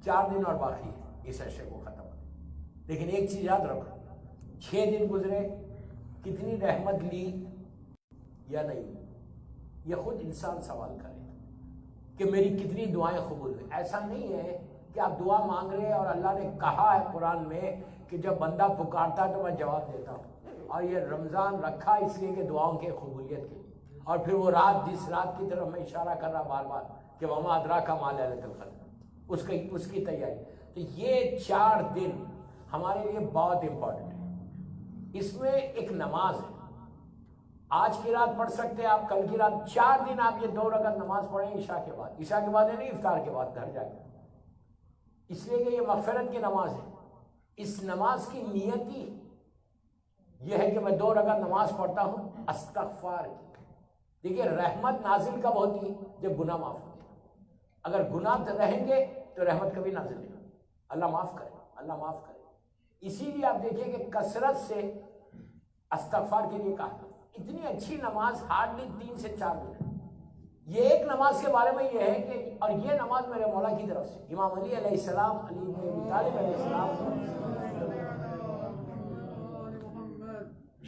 4 دن اور باقی ہے اس عرصے کو ختم ہونے. لیکن ایک چیز یاد رکھو، 6 دن گزرے، کتنی رحمت لی یا نہیں، یہ خود انسان سوال کرے کہ میری کتنی دعائیں قبول ہوئی. ایسا نہیں ہے کہ آپ دعا مانگ رہے ہیں اور اللہ نے کہا ہے قرآن میں کہ جب بندہ پکارتا ہے تو میں جواب دیتا ہوں، اور یہ رمضان رکھا اس لیے کہ دعاؤں کے قبولیت کے لیے. اور پھر وہ رات، جس رات کی طرف میں اشارہ کر رہا بار بار کہ وما ادراک ما لیلۃ القدر، اس کی تیاری. تو یہ 4 دن ہمارے لیے بہت امپورٹنٹ ہے. اس میں ایک نماز ہے، آج کی رات پڑھ سکتے ہیں آپ، کل کی رات، 4 دن آپ یہ 2 رکعت نماز پڑھیں عشاء کے بعد. عشاء کے بعد ہے نہیں، افطار کے بعد گھر جا کے، اس لیے کہ یہ مغفرت کی نماز ہے. اس نماز کی نیت ہی یہ ہے کہ میں 2 رکعت نماز پڑھتا ہوں استغفار کی. دیکھیے رحمت نازل کب ہوتی ہے؟ جب گناہ معاف ہوتے ہیں. اگر گناہ رہیں گے تو رحمت کبھی نازل نہیں ہوتی. اللہ معاف کرے، اللہ معاف کرے. اسی لیے آپ دیکھیے کہ کثرت سے استغفار کے لیے کہا. اتنی اچھی نماز ہارڈلی 3 سے 4 منٹ. یہ ایک نماز کے بارے میں یہ ہے کہ، اور یہ نماز میرے مولا کی طرف سے، امام علی علیہ السلام، علی بن ابی طالب علیہ السلام،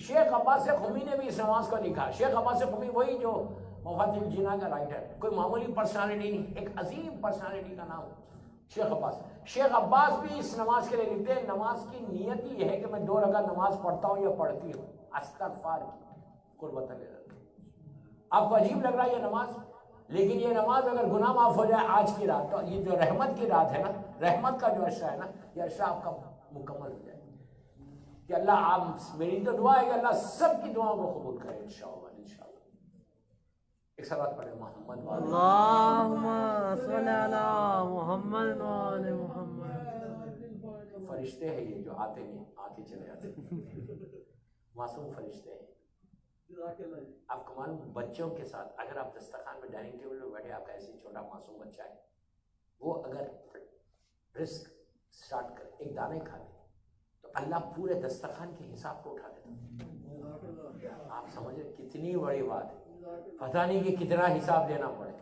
شیخ عباس قمی نے بھی اس نماز کو لکھا. شیخ عباس قمی وہی جو مفاتیح الجناح کا رائٹر، کوئی معمولی پرسنالٹی نہیں، ایک عظیم پرسنالٹی کا نام شیخ عباس. شیخ عباس بھی اس نماز کے لیے لکھتے ہیں، نماز کی نیت ہی یہ ہے کہ میں 2 رکعت نماز پڑھتا ہوں یا پڑھتی ہوں استغفار کی قربت اللہ. آپ کو عجیب لگ رہا ہے یہ نماز، لیکن یہ نماز اگر گناہ معاف ہو جائے آج کی رات، تو یہ جو رحمت کی رات ہے نا، رحمت کا جو عرصہ ہے نا، یہ عرصہ آپ کا مکمل ہو جائے کہ اللہ، آپ، میری تو دعا ہے کہ اللہ سب کی دعاؤں کو قبول کرے انشاءاللہ. انشاءاللہ ایک سلوات پڑھیں محمد وعلی اللہم صلی علی محمد وعلی محمد. فرشتے ہیں یہ جو آتے نہیں، آتے چلے جاتے، معصوم فرشتے ہیں. آپ کو معلوم بچوں کے ساتھ اگر آپ دسترخوان میں ڈائننگ ٹیبل میں بیٹھے، آپ کا ایسے چھوٹا معصوم بچہ ہے، وہ اگر رزق سٹارٹ کرے، ایک دانے کھا لے، تو اللہ پورے دسترخوان کے حساب کو اٹھا دیتا. آپ سمجھ رہے کتنی بڑی بات ہے، پتہ نہیں کہ کتنا حساب دینا پڑے.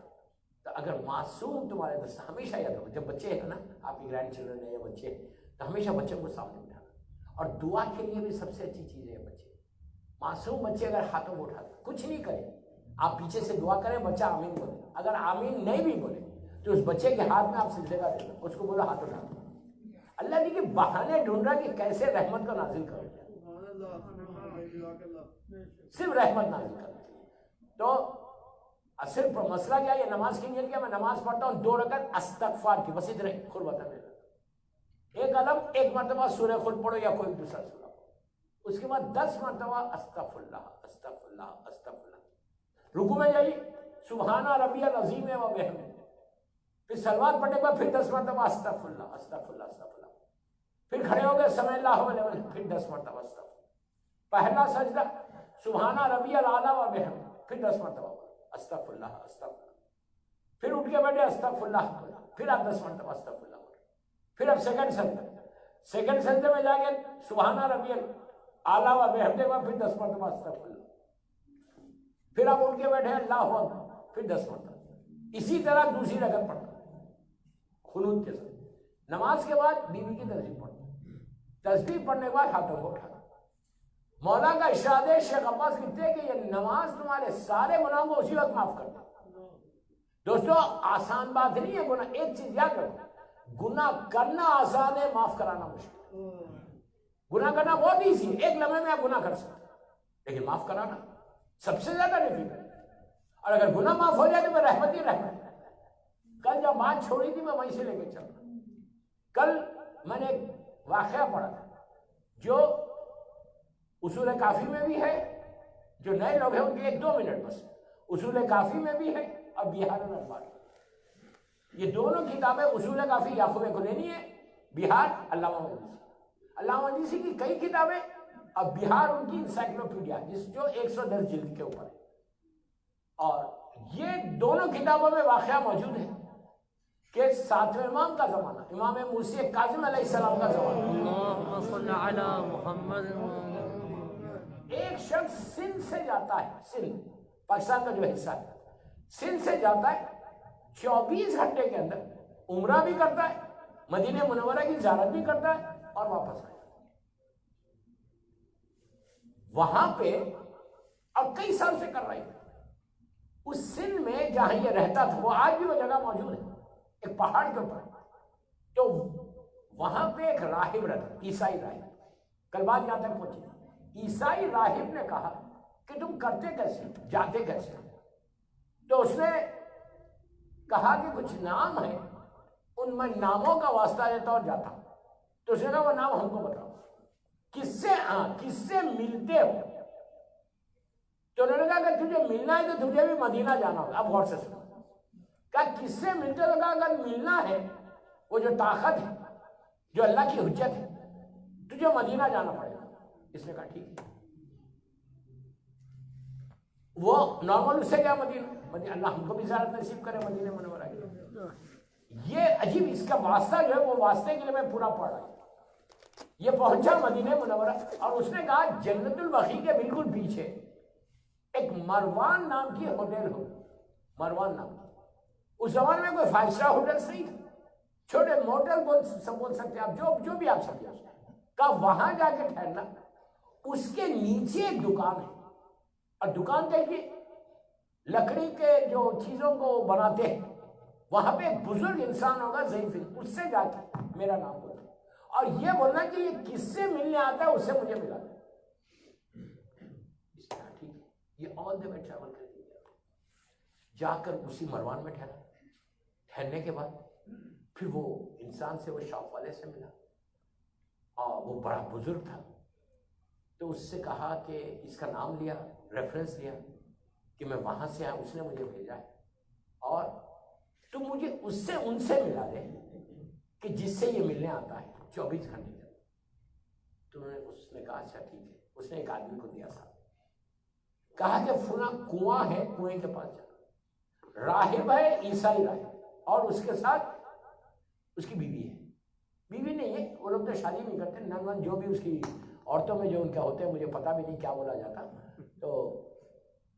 تو اگر معصوم تمہارے دسترخوان، ہمیشہ یاد رکھو جب بچے ہیں نا، آپ کی گرینڈ چلڈرن ہیں یا بچے، تو ہمیشہ بچوں کو سامنے بٹھانا. اور دعا کے لیے بھی سب سے اچھی چیز ہے بچے. معصوم بچے اگر ہاتھوں کو اٹھاتے کچھ نہیں کرے، آپ پیچھے سے دعا کریں، بچہ آمین بولے. اگر آمین نہیں بھی بولے تو اس بچے کے ہاتھ میں آپ سجدے کا دے دو، اس کو بولو ہاتھ اٹھا. اللہ جی کے بہانے ڈھونڈ رہا کہ کیسے رحمت کو نازل کرو، صرف رحمت نازل کرو. تو صرف مسئلہ کیا، یہ نماز کی نیت کیا، میں نماز پڑھتا ہوں 2 رکعت استغفار کی، بس اتنے قربت ہے. ایک عدم، ایک مرتبہ سورہ خود پڑھو یا کوئی دوسرا سورہ، اس کے بعد 10 مرتبہ استغفر اللہ استغفر اللہ استغفر اللہ. رکوع میں جائیے سبحان ربی العظیم و بحمدہ، پھر صلوات پڑھنے کے بعد پھر 10 مرتبہ استغفر اللہ استغفر اللہ استغفر اللہ. پھر کھڑے ہو گئے سمع اللہ و لمن، پھر 10 مرتبہ استغفر. پہلا سجدہ سبحان ربی الاعلیٰ و بحمدہ، پھر 10 مرتبہ استغفر اللہ استغفر اللہ. پھر اٹھ کے بیٹھے استغفر اللہ، پھر آپ 10 مرتبہ استغفر اللہ. پھر اب سیکنڈ سجدے میں جا کے سبحان ربی اعلیٰ و بحمدہ میں پھر 10 مرتبہ استغفر اللہ. پھر آپ اٹھ کے بیٹھے اللہ اکبر، پھر 10 مرتبہ. اسی طرح دوسری رکعت پڑھتا خنوت کے ساتھ. نماز کے بعد بیوی کی تسبیح پڑھتا، تسبیح پڑھنے کے بعد ہاتھوں کو اٹھانا. مولا کا ارشاد ہے، شیخ عباس کہتے ہیں کہ یہ نماز تمہارے سارے گناہوں کو اسی وقت معاف کرتا. دوستو آسان بات نہیں ہے گناہ. ایک چیز یاد رکھو، گناہ کرنا آسان ہے، معاف کرانا مشکل. گناہ کرنا بہت ایزی ہے، ایک لمحے میں آپ گناہ کر سکتے، لیکن معاف کرانا سب سے زیادہ ڈیفیکلٹ. اور اگر گناہ معاف ہو جائے تو میں رحمت ہی رحمت. کل جب بات چھوڑی تھی میں وہیں سے لے کے چل رہا. کل میں نے ایک واقعہ پڑھا تھا جو اصول کافی میں بھی ہے، جو نئے لوگ ہیں ان کے 1-2 منٹ بس. اصول کافی میں بھی ہے اور بہار الانوار، یہ دونوں کتابیں اصول کافی یعقوب کلینی ہے، بہار علامہ مجلسی. علامہ مجلسی کی کئی کتابیں، اور بہار ان کی انسائکلوپیڈیا جو 110 جلد کے اوپر ہے. اور یہ دونوں کتابوں میں واقعہ موجود ہے کہ 7ویں امام کا زمانہ، امام موسی کاظم علیہ السلام کا زمانہ، اللہم صلی علی محمد. ایک شخص سندھ سے جاتا ہے، سندھ پاکستان کا جو حصہ ہے، سندھ سے جاتا ہے، 24 گھنٹے کے اندر عمرہ بھی کرتا ہے مدینہ منورہ کی زیارت بھی کرتا ہے اور واپس آیا وہاں پہ، اور کئی سال سے کر رہا ہے اس سندھ میں جہاں یہ رہتا تھا، وہ آج بھی وہ جگہ موجود ہے ایک پہاڑ کے اوپر، تو وہاں پہ ایک راہب رہتا، عیسائی راہب، کل بات یہاں تک پہنچی، عیسائی راہب نے کہا کہ تم کرتے کیسے، جاتے کیسے؟ تو اس نے کہا کہ کچھ نام ہیں، ان میں ناموں کا واسطہ دیتا اور جاتا ہوں۔ تو اس نے کہا وہ نام ہم کو بتاؤ، کس سے ملتے ہو؟ تو انہوں نے کہا کہ تجھے ملنا ہے تو تجھے بھی مدینہ جانا ہوگا۔ اب غور سے سنو، کہا کس سے ملتے ہو؟ کہا اگر ملنا ہے، وہ جو طاقت ہے، جو اللہ کی حجت ہے، تجھے مدینہ جانا پڑے گا۔ اس نے کہا ٹھیک ہے۔ وہ نارمل اس سے کیا مدینہ، اللہ ہم کو بھی زیارت نصیب کرے مدینہ منورہ کی۔ یہ عجیب، اس کا واسطہ جو ہے وہ واسطے کے لیے میں پورا پڑھ رہا ہوں۔ یہ پہنچا مدینہ منورہ اور اس نے کہا جنت البقیع کے بالکل پیچھے ایک مروان نام کی ہوٹل ہو، مروان نام کی۔ اس زمانے میں کوئی 5 اسٹار ہوٹلس نہیں تھے، چھوٹے موٹل بول سکتے آپ، جو بھی آپ سمجھے۔ کہا وہاں جا کے ٹھہرنا، اس کے نیچے ایک دکان ہے، اور دکان دیکھیے لکڑی کے جو چیزوں کو بناتے ہیں، وہاں پہ ایک بزرگ انسان ہوگا ضعیف، اس سے جا کے میرا نام بولنا اور یہ بولنا کہ یہ کس سے ملنے آتا ہے، اس سے مجھے ملا۔ اس طرح ٹھیک ہے، یہ آل دی وے ٹریول کر کے جا کر اسی مروان میں ٹھہرا۔ ٹھہرنے کے بعد پھر وہ انسان سے، وہ شاپ والے سے ملا، اور وہ بڑا بزرگ تھا، تو اس سے کہا کہ اس کا نام لیا، ریفرنس لیا کہ میں وہاں سے آیا، اس نے مجھے بھیجا ہے، اور تم مجھے ان سے ملا دے کہ جس سے یہ ملنے آتا ہے 24 گھنٹے تک۔ تو اس نے کہا اچھا ٹھیک ہے۔ اس نے ایک آدمی کو دیا صاحب، کہا کہ فلاں کنواں ہے، کنویں کے پاس جا، راہب ہے، عیسائی راہب، اور اس کے ساتھ اس کی بیوی ہے، بیوی نہیں ہے، وہ لوگ تو شادی نہیں کرتے، نن جو بھی اس کی عورتوں میں جو ان کے ہوتے ہیں، مجھے پتہ بھی نہیں کیا بولا جاتا، تو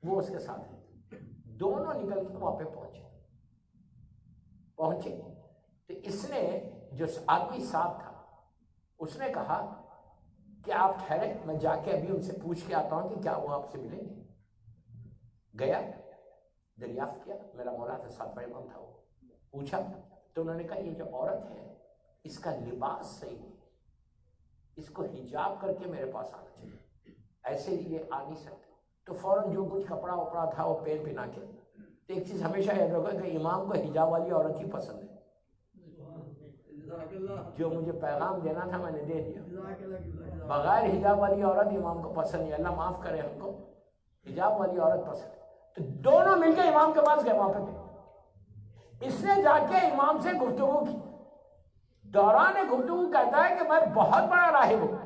وہ اس کے ساتھ ہے۔ دونوں نکل کے وہاں پہ پہنچے تو اس نے، جو آدمی صاحب تھا، اس نے کہا کہ آپ ٹھہرے، میں جا کے ابھی ان سے پوچھ کے آتا ہوں کہ کیا وہ آپ سے ملیں گے۔ گیا، دریافت کیا، میرا مولا تھا، 7واں امام تھا، وہ پوچھا تو انہوں نے کہا یہ جو عورت ہے اس کا لباس صحیح نہیں، اس کو حجاب کر کے میرے پاس آنا چاہیے، ایسے یہ آ نہیں سکتے۔ تو فوراً جو کچھ کپڑا وپڑا تھا وہ پہنا کے، تو ایک چیز ہمیشہ یاد رکھو کہ امام کو حجاب والی عورت ہی پسند ہے۔ جو مجھے پیغام دینا تھا میں نے دے دیا، بغیر حجاب والی عورت امام کو پسند نہیں، اللہ معاف کرے ہم کو، حجاب والی عورت پسند ہے۔ تو دونوں مل کے امام کے پاس گئے، وہاں پہ گئے، اس نے جا کے امام سے گفتگو کی۔ دوران گفتگو کہتا ہے کہ میں بہت بڑا راہب ہوں،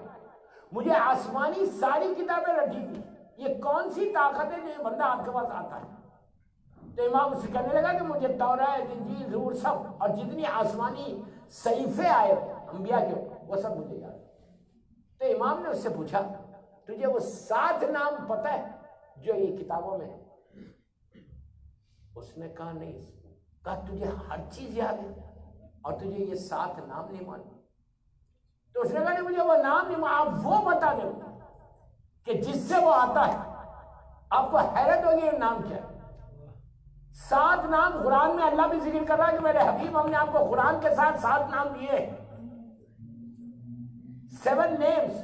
مجھے آسمانی ساری کتابیں رٹی تھی، یہ کون سی طاقت ہے جو یہ بندہ آپ کے پاس آتا ہے؟ تو امام اس سے کہنے لگا کہ مجھے تورات، انجیل، زبور سب، اور جتنی آسمانی صحیفے آئے انبیاء کے وہ سب مجھے یاد۔ تو امام نے اس سے پوچھا تجھے وہ 7 نام پتہ ہے جو یہ کتابوں میں ہے؟ اس نے کہا نہیں۔ کہا تجھے ہر چیز یاد ہے اور تجھے یہ 7 نام نہیں معلوم؟ تو اس نے کہا نہیں مجھے وہ نام نہیں معلوم، آپ وہ بتا دیں کہ جس سے وہ آتا ہے۔ آپ کو حیرت ہوگی یہ نام کیا ہے؟ 7 نام قرآن میں اللہ بھی ذکر کر رہا ہے کہ میرے حبیب ہم نے آپ کو قرآن کے ساتھ 7 نام دیے، 7 names۔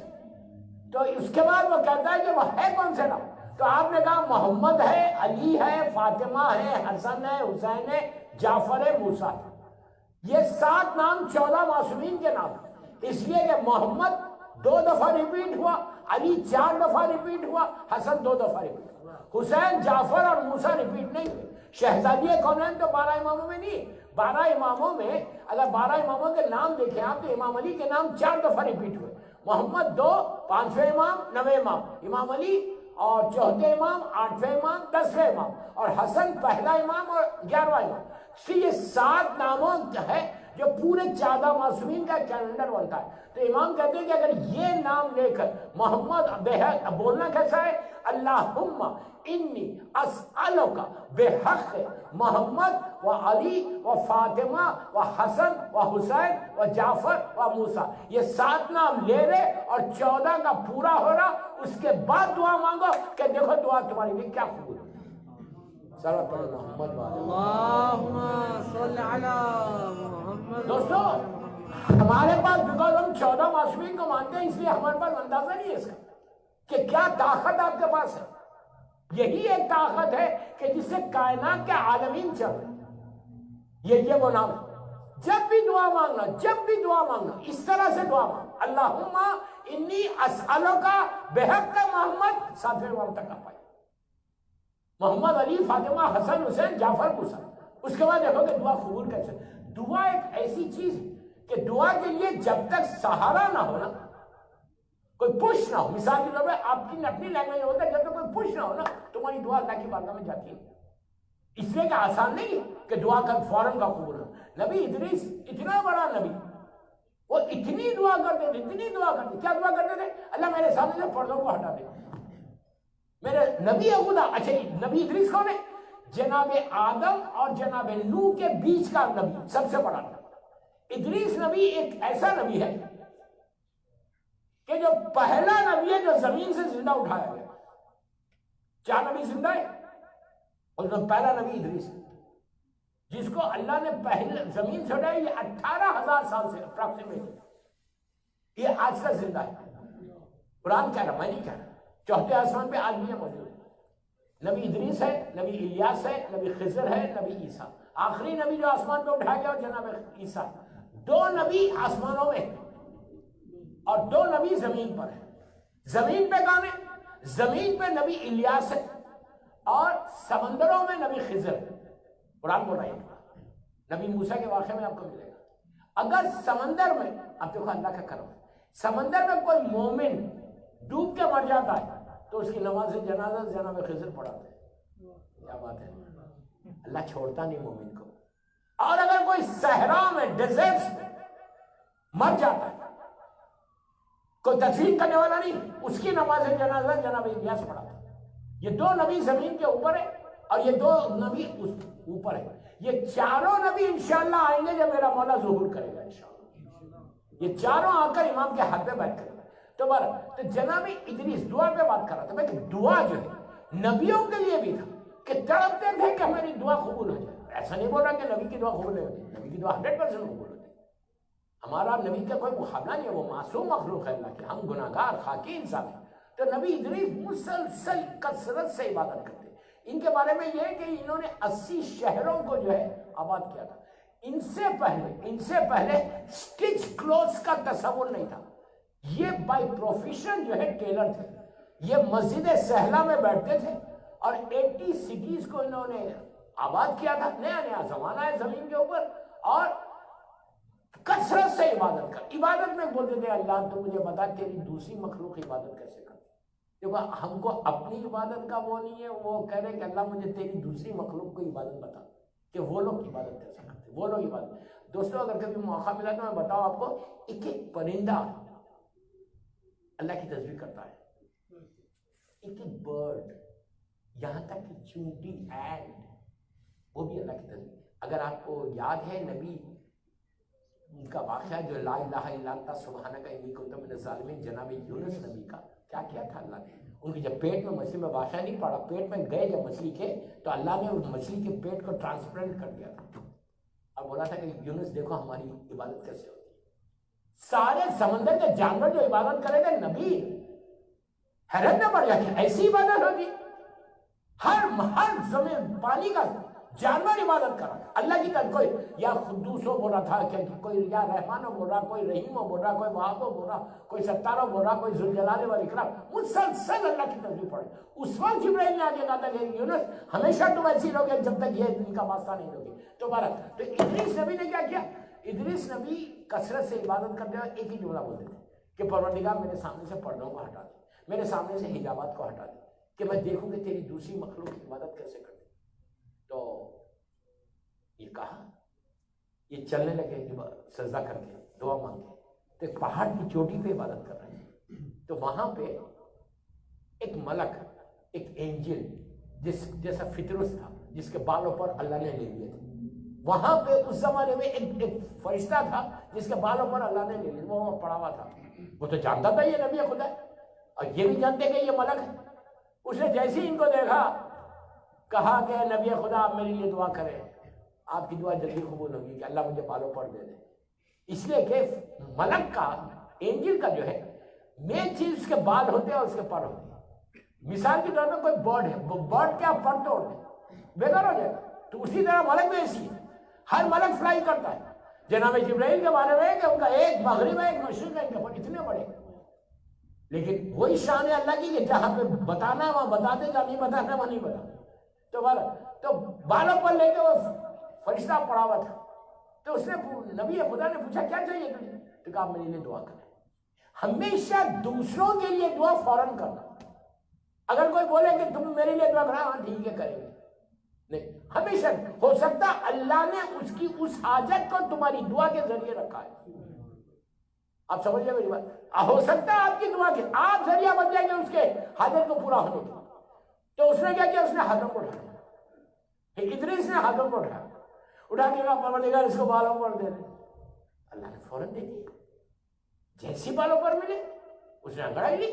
تو اس کے بعد وہ کہتا ہے کہ وہ ہے کون سے نام؟ تو آپ نے کہا محمد ہے، علی ہے، فاطمہ ہے، حسن ہے، حسین ہے، جعفر ہے، موسیٰ ہے۔ یہ 7 نام 14 معصومین کے نام، اس لیے کہ محمد 2 دفعہ ریپیٹ ہوا، علی 4 دفعہ ریپیٹ ہوا، حسن 2 دفعہ ریپیٹ ہوا، حسین، جعفر اور موسیٰ ریپیٹ نہیں ہوئے۔ شہزادی کونین تو 12 اماموں میں نہیں، 12 اماموں میں اگر 12 اماموں کے نام دیکھیں آپ تو امام علی کے نام 4 دفعہ ریپیٹ ہوئے، محمد 2، 5ویں امام، 9ویں امام، امام علی اور 4تھے امام، 8ویں امام، 10ویں امام، اور حسن پہلا امام اور 11واں امام۔ یہ 7 ناموں ہے جو پورے 14 معصومین کا کیلنڈر بنتا ہے۔ تو امام کہتے ہیں کہ اگر یہ نام لے کر محمد بولنا کیسا ہے؟ اللہم انی اسألک بے حق محمد و علی و فاطمہ و حسن و حسین و جعفر و موسیٰ، یہ 7 نام لے رہے اور 14 کا پورا ہو رہا، اس کے بعد دعا مانگو کہ دیکھو دعا تمہاری بھی کیا قبول ہے۔ صلوات پڑھو محمد و علی اللہم صل علی محمد۔ دوستو ہمارے پاس بیکاز ہم 14 معصومین کو مانتے ہیں، اس لیے ہمارے پاس اندازہ نہیں ہے اس کا کہ کیا طاقت آپ کے پاس ہے۔ یہی ایک طاقت ہے کہ جس سے کائنات کے عالمین چل رہے، یہ وہ نام ہے۔ جب بھی دعا مانگنا، جب بھی دعا مانگنا اس طرح سے دعا مانگنا، اللہم انی اسألک بحق محمد، 7ویں امام تک آپ آئے، محمد علی فاطمہ حسن حسین جعفر موسیٰ۔ اس کے بعد دیکھو کہ دعا قبول کیسے۔ دعا ایک ایسی چیز ہے کہ دعا کے لیے جب تک سہارا نہ ہو نا، کوئی پش نہ ہو، مثال کے طور پہ آپ کی اپنی لینگویج ہوتا ہے، جب تک کوئی پش نہ ہو نا تمہاری دعا اللہ کی بارگاہ میں جاتی ہے، اس لیے کہ آسان نہیں ہے کہ دعا کا فوراً کا قبول ہو۔ نبی ادریس اتنا بڑا نبی، وہ اتنی دعا کرتے تھے، اتنی دعا کرتے، کیا دعا کرتے تھے؟ اللہ میرے سامنے سے پردوں کو ہٹا دے، میرے نبی خدا۔ اچھا نبی ادریس کون ہے؟ جناب آدم اور جناب نوح کے بیچ کا نبی، سب سے بڑا نبی۔ ادریس نبی ایک ایسا نبی ہے کہ جو پہلا نبی ہے جو زمین سے زندہ اٹھایا گیا۔ 4 نبی زندہ ہے، اور جو پہلا نبی ادریس ہے جس کو اللہ نے پہلے زمین سے اٹھایا۔ یہ 18,000 سال سے اپراکسیمیٹ یہ آج تک زندہ ہے۔ قرآن کہہ رہا، میں نہیں کہہ رہا، 4تھے آسمان پہ آج بھی موجود ہے۔ نبی ادریس ہے، نبی الیاس ہے، نبی خضر ہے، نبی عیسیٰ۔ آخری نبی جو آسمان پہ اٹھایا گیا جناب عیسیٰ۔ 2 نبی آسمانوں میں اور 2 نبی زمین پر ہیں۔ زمین پہ کون ہے؟ زمین پہ نبی الیاس ہے اور سمندروں میں نبی خضر ہے۔ قرآن بول رہا ہے، نبی موسیٰ کے واقعے میں آپ کو ملے گا۔ اگر سمندر میں، اب دیکھو اللہ کا کرم، سمندر میں کوئی مومن ڈوب کے مر جاتا ہے تو اس کی نماز جنازہ جناب خضر پڑھاتے ہیں۔ کیا بات ہے، اللہ چھوڑتا نہیں مومن کو۔ اور اگر کوئی صحرا میں، ڈیزرٹس میں مر جاتا ہے، کوئی تدفین کرنے والا نہیں، اس کی نماز جنازہ جناب الیاس پڑھاتا ہے۔ یہ 2 نبی زمین کے اوپر ہے اور یہ 2 نبی اس اوپر ہے۔ یہ 4 نبی انشاءاللہ آئیں گے جب میرا مولا ظہور کرے گا انشاءاللہ۔ یہ 4 آ کر امام کے ہاتھ پہ بیٹھ کرے گا۔ تو جناب ادریس دعا پہ بات کر رہا تھا میں کہ دعا جو ہے نبیوں کے لیے بھی تھا کہ تڑپتے تھے کہ میری دعا قبول ہو جائے۔ ایسا نہیں بول رہا کہ نبی کی دعا قبول نہیں ہوتی، نبی کی دعا 100% قبول ہوتی ہے۔ ہمارا نبی کا کوئی مقابلہ نہیں ہے، وہ معصوم مخلوق ہے اللہ کے، ہم گناہگار خاکی انسان ہیں۔ تو نبی ادریس مسلسل کثرت سے عبادت کرتے۔ ان کے بارے میں یہ ہے کہ انہوں نے 80 شہروں کو جو ہے آباد کیا تھا۔ ان سے پہلے سٹچ کلوتھس کا تصور نہیں تھا۔ یہ بائی پروفیشن جو ہے ٹیلر تھے۔ یہ مسجد سہلا میں بیٹھتے تھے اور 80 سٹیز کو انہوں نے آباد کیا تھا۔ نیا زمانہ ہے زمین کے اوپر، اور کثرت سے عبادت کر۔ عبادت میں بولتے تھے اللہ تو مجھے بتا تیری دوسری مخلوق عبادت کیسے کرتی۔ دیکھو ہم کو اپنی عبادت کا وہ نہیں ہے، وہ کہہ رہے کہ اللہ مجھے تیری دوسری مخلوق کو عبادت بتا کہ وہ لوگ عبادت کیسے کرتے، وہ لوگ عبادت۔ دوستوں اگر کبھی موقع ملا تو میں بتاؤں آپ کو، ایک پرندہ اللہ کی تسبیح کرتا ہے، ایک برڈ، یہاں تک کہ چونٹی اینٹ وہ بھی اللہ کی تسبیح۔ اگر آپ کو یاد ہے نبی ان کا واقعہ جو لا الہ الا انت سبحانک انی کنت من الظالمین، جناب یونس نبی کا کیا کیا تھا اللہ نے ان کے، جب پیٹ میں مچھلی میں واقعہ نہیں پڑا، پیٹ میں گئے جب مچھلی کے تو اللہ نے اس مچھلی کے پیٹ کو ٹرانسپیرنٹ کر دیا تھا اور بولا تھا کہ یونس دیکھو ہماری عبادت کیسے ہوتی ہے۔ سارے سمندر کے جانور جو عبادت کرے گا، نبی حیرت نہ پڑ جاتی ایسی عبادت ہوتی۔ ہر زمین پانی کا جانور عبادت کر رہا ہے اللہ کی طرف، کوئی یا قدوسو بول رہا تھا کہ کوئی یا رحمانو بول رہا، کوئی رحیمو بول رہا، کوئی وہابو بول رہا، کوئی ستارو بول رہا، کوئی ذوالجلال والاکرام، مسلسل اللہ کی تسبیح پڑھے۔ اس وقت جبرائیل نے آگے کہا تھا کہ یونس ہمیشہ تم ایسی رہوگے جب تک یہ ان کا واسطہ نہیں لوگے۔ تو ادریس نبی نے کیا کیا؟ ادریس نبی کثرت سے عبادت کرتے ہوئے ایک ہی جملہ بولتے تھے کہ پروردگار میرے سامنے سے پردوں کو ہٹا دے، میرے سامنے سے حجابات کو ہٹا دے کہ میں دیکھوں کہ تیری دوسری مخلوق کی عبادت کیسے کرتے۔ تو یہ کہا، یہ چلنے لگے سجدہ کر کے دعا مانگے، تو ایک پہاڑ کی چوٹی پہ عبادت کر رہے ہیں۔ تو وہاں پہ ایک ملک، ایک اینجل جیسا فطرس تھا، جس کے بالوں پر اللہ نے لے لیے تھے. وہاں پہ اس زمانے میں ایک فرشتہ تھا جس کے بالوں پر اللہ نے لے لیے، وہ وہاں پڑا ہوا تھا. وہ تو جانتا تھا یہ نبی خدا ہے، اور یہ بھی جانتے کہ یہ ملک ہے. اس نے جیسے ہی ان کو دیکھا کہا کہ نبی خدا آپ میرے لیے دعا کریں، آپ کی دعا جلدی قبول ہوگی کہ اللہ مجھے بالوں پر دے دے. اس لیے کہ ملک کا، اینجل کا جو ہے مین چیز اس کے بال ہوتے ہیں اور اس کے پر ہوتے ہیں. مثال کے طور پہ کوئی برڈ ہے، وہ برڈ کیا پر توڑ دے بیکار ہو جائے گا. تو اسی طرح ملک میں ایسی ہے، ہر ملک فلائی کرتا ہے. جناب جبرائیل کے بارے میں کہ ان کا ایک مغرب ہے ایک مشرق ہے، ان کے پر اتنے بڑے. لیکن وہی شان ہے اللہ کی کہ جہاں پہ بتانا ہے وہاں بتا دے، جہاں نہیں بتانا وہاں نہیں بتا. تو بالوں پر لے کے وہ فرشتہ پڑا ہوا تھا. تو اس نے نبی خدا نے پوچھا کیا چاہیے تجھے؟ تو کہا میرے لیے دعا کریں. ہمیشہ دوسروں کے لیے دعا فوراً کرنا. اگر کوئی بولے کہ تم میرے لیے دعا کرا، ہاں ٹھیک ہے کریں گے، نہیں. ہمیشہ ہو سکتا اللہ نے اس کی اس حاجت کو تمہاری دعا کے ذریعے رکھا ہے. آپ سمجھئے میری بات؟ ہو سکتا ہے آپ کی دعا کے آپ ذریعہ بن جائیں گے اس کے حاجت کو پورا ہونے کا. تو اس نے کیا کیا؟ اس نے ہاتھوں کو اٹھایا. ادریس نے ہاتھوں کو اٹھایا، اٹھا کے کہا پروردگار اس کو بالوں پر دے دے. اللہ نے فوراً دے دی. جیسی بالوں پر ملے اس نے انگڑائی لی.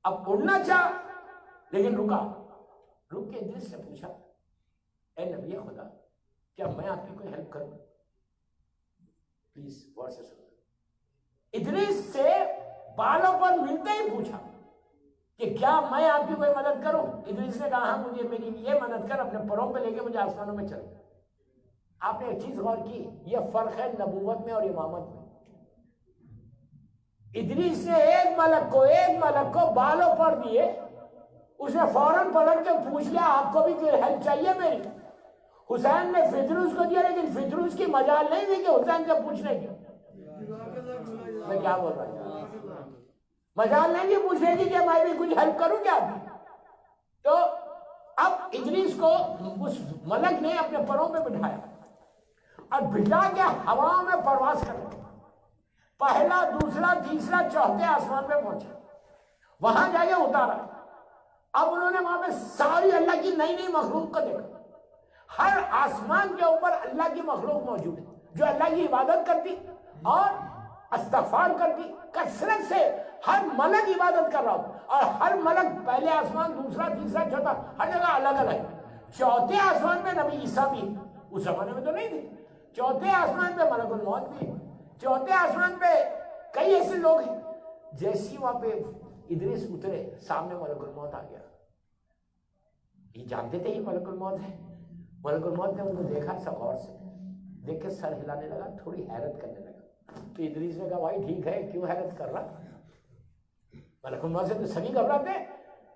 اب اڑنا چاہ لیکن رک کے ادریس سے پوچھا اے نبی خدا کیا میں آپ کی کوئی ہیلپ کروں؟ پلیز غور سے سنو. ادریس سے بالوں پر ملتے ہی پوچھا کہ کیا میں آپ کی کوئی مدد کروں؟ ادریس نے کہا ہاں مجھے میری یہ مدد کر، اپنے پروں پہ لے کے مجھے آسمانوں میں چل. آپ نے ایک چیز غور کی، یہ فرق ہے نبوت میں اور امامت میں. ادریس نے ایک ملک کو بالوں پر دیے، اس نے فوراً پلٹ کے پوچھ لیا آپ کو بھی ہیلپ چاہیے میری. حسین نے فدروس کو دیا لیکن فدروس کی مجال نہیں دی کہ حسین سے پوچھنے کی. میں کیا بول رہا ہوں؟ مجال نہیں دی پوچھنے کی کہ میں بھی کچھ ہیلپ کروں کیا. تو اب ادریس کو اس ملک نے اپنے پروں پہ بٹھایا اور بٹھا کے ہواؤں میں پرواز کر دیا. پہلا، دوسرا، تیسرا، چوتھے آسمان پہ پہنچا، وہاں جا کے اتارا. اب انہوں نے وہاں پہ ساری اللہ کی نئی نئی مخلوق کو دیکھا. ہر آسمان کے اوپر اللہ کی مخلوق موجود ہے جو اللہ کی عبادت کرتی اور استغفار کرتی کثرت سے. ہر ملک عبادت کر رہا ہوں اور ہر ملک پہلے آسمان، دوسرا، تیسرا، چوتھا، ہر جگہ الگ الگ. چوتھے آسمان پہ نبی عیسیٰ بھی، اس زمانے میں تو نہیں تھے. چوتھے آسمان پہ ملک الموت بھی. چوتھے آسمان پہ کئی ایسے لوگ ہیں. جیسی وہاں پہ ادریس اترے سامنے ملک الموت آ گیا. یہ جانتے تھے یہ ملک الموت ہے. ملک الموت نے ان کو دیکھا سب غور سے، دیکھ کے سر ہلانے لگا، تھوڑی حیرت کرنے لگا. تو ادریس نے کہا بھائی ٹھیک ہے، کیوں حیرت کر رہا؟ ملک الموت سے تو سبھی گھبراتے،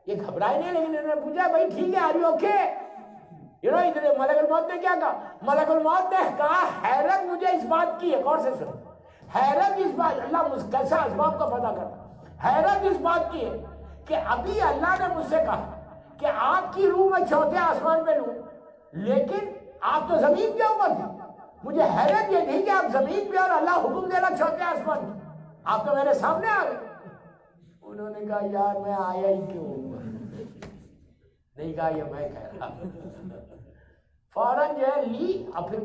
یہ گھبرائے نہیں. لیکن انہوں نے پوچھا بھائی ٹھیک ہے، آر یو اوکے؟ ادھر ملک الموت نے کیا کہا؟ ملک الموت نے کہا حیرت مجھے اس بات کی ہے، غور سے سنو، حیرت اس بات، اللہ کیسا اسباب کا پتہ کرتا، حیرت اس بات کی ہے کہ ابھی اللہ نے مجھ سے کہا کہ آپ کی روح میں چوتھے آسمان پہ لوں، لیکن آپ تو زمین کے اوپر تھے. مجھے حیرت یہ تھی کہ آپ زمین پہ اور اللہ حکم دے رہا چوتھے آسمان پہ، آپ تو میرے سامنے آ گئے. انہوں نے کہا یار میں آیا ہی کیوں؟ نہیں کہا یہ میں کہہ رہا. فوراً جو ہے لی. اب پھر